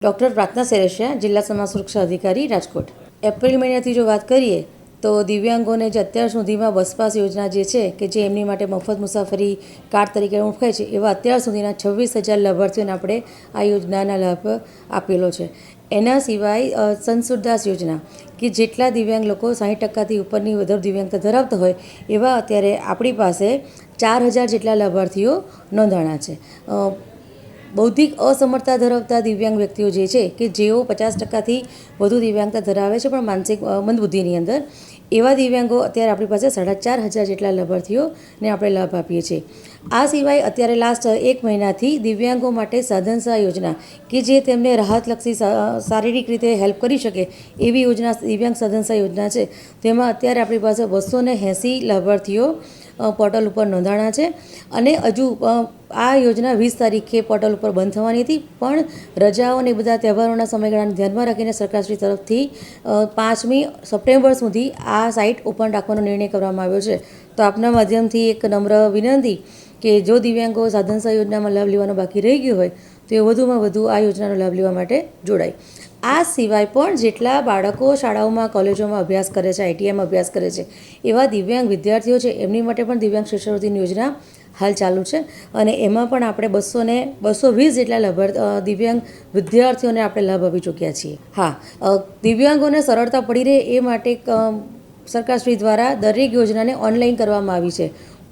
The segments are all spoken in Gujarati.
ડૉક્ટર પ્રાર્થના સેરેશિયા, જિલ્લા સમાજ સુરક્ષા અધિકારી, રાજકોટ। એપ્રિલ મહિનાથી જો વાત કરીએ તો દિવ્યાંગોને જે અત્યાર સુધીમાં બસ પાસ યોજના જે છે કે જે એમની માટે મફત મુસાફરી કાર્ડ તરીકે ઓળખાય છે, એવા અત્યાર સુધીના 26,000 લાભાર્થીઓને આપણે આ યોજનાના લાભ આપેલો છે। એના સિવાય સંતસુરદાસ યોજના કે જેટલા દિવ્યાંગ લોકો 60% ઉપરની વધુ દિવ્યાંગતા ધરાવતા હોય એવા અત્યારે આપણી પાસે 4,000 જેટલા લાભાર્થીઓ નોંધાણા છે। બૌદ્ધિક અસમર્થતા ધરાવતા દિવ્યાંગ વ્યક્તિઓ જે છે કે જેઓ 50%થી વધુ દિવ્યાંગતા ધરાવે છે પણ માનસિક મંદબુદ્ધિની અંદર, એવા દિવ્યાંગો અત્યારે આપણી પાસે 4,500 જેટલા લાભાર્થીઓને આપણે લાભ આપીએ છીએ। આ સિવાય અત્યારે લાસ્ટ 1 મહિનાથી દિવ્યાંગો માટે સાધન સહાય યોજના કે જે તેમને રાહતલક્ષી શારીરિક રીતે હેલ્પ કરી શકે એવી યોજના દિવ્યાંગ સાધન સહાય યોજના છે। તેમાં અત્યારે આપણી પાસે 280 લાભાર્થીઓ પોર્ટલ ઉપર નોંધાણા છે અને હજુ આ યોજના 20 તારીખે પોર્ટલ ઉપર બંધ થવાની હતી, પણ રજાઓ અને બધા તહેવારોના સમયગાળાને ધ્યાનમાં રાખીને સરકારશ્રી તરફથી 5મી સપ્ટેમ્બર સુધી આ સાઇટ ઓપન રાખવાનો નિર્ણય કરવામાં આવ્યો છે। તો આપના માધ્યમથી એક નમ્ર વિનંતી કે જો દિવ્યાંગો સાધન સહાય યોજનામાં લાભ લેવાનો બાકી રહી ગયો હોય તો એ વધુમાં વધુ આ યોજનાનો લાભ લેવા માટે જોડાય। આ સિવાય પણ જેટલા બાળકો શાળાઓમાં કોલેજોમાં અભ્યાસ કરે છે, ITIમાં અભ્યાસ કરે છે, એવા દિવ્યાંગ વિદ્યાર્થીઓ છે એમની માટે પણ દિવ્યાંગ શિષ્યવૃત્તિની યોજના હાલ ચાલુ છે અને એમાં પણ આપણે 220 જેટલા દિવ્યાંગ વિદ્યાર્થીઓને આપણે લાભ આપી ચૂક્યા છીએ। હા, દિવ્યાંગોને સરળતા પડી રહે એ માટે સરકારશ્રી દ્વારા દરેક યોજનાને ઓનલાઈન કરવામાં આવી છે,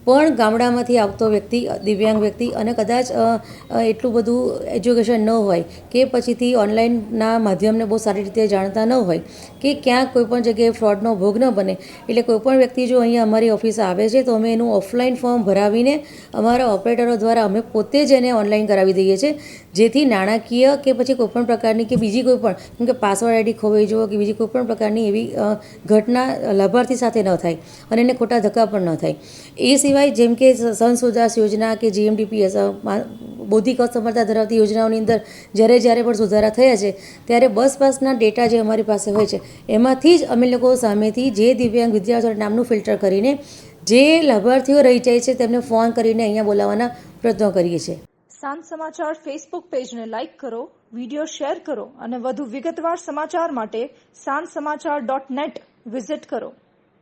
પણ ગામડામાંથી આવતો વ્યક્તિ, દિવ્યાંગ વ્યક્તિ અને કદાચ એટલું બધું એજ્યુકેશન ન હોય કે પછીથી ઓનલાઈનના માધ્યમને બહુ સારી રીતે જાણતા ન હોય કે ક્યાંક કોઈપણ જગ્યાએ ફ્રોડનો ભોગ ન બને, એટલે કોઈપણ વ્યક્તિ જો અહીંયા અમારી ઓફિસે આવે છે તો અમે એનું ઓફલાઈન ફોર્મ ભરાવીને અમારા ઓપરેટરો દ્વારા અમે પોતે જ એને ઓનલાઈન કરાવી દઈએ છીએ, જેથી નાણાકીય કે પછી કોઈપણ પ્રકારની કે બીજી કોઈપણ, કેમ કે પાસવર્ડ આઈડી ખોવાઈ જવો કે બીજી કોઈપણ પ્રકારની એવી ઘટના લાભાર્થી સાથે ન થાય અને એને ખોટા ધક્કા પણ ન થાય। એ સિવાય જેમ કે સંતસુરદાસ યોજના કે GMDPS બૌદ્ધિક અસમર્થતા ધરાવતી યોજનાઓની અંદર જ્યારે પણ સુધારા થયા છે ત્યારે બસ પાસના ડેટા જે અમારી પાસે હોય છે એમાંથી જ અમે લોકો સામેથી જે દિવ્યાંગ વિદ્યાર્થીઓના નામનું ફિલ્ટર કરીને જે લાભાર્થીઓ રહી જાય છે તેમને ફોન કરીને અહીંયા બોલાવવાના પ્રયત્નો કરીએ છીએ। સાંજ સમાચાર ફેસબુક પેજને લાઇક કરો, વિડીયો શેર કરો અને વધુ વિગતવાર સમાચાર માટે sanssamachar.net વિઝિટ કરો।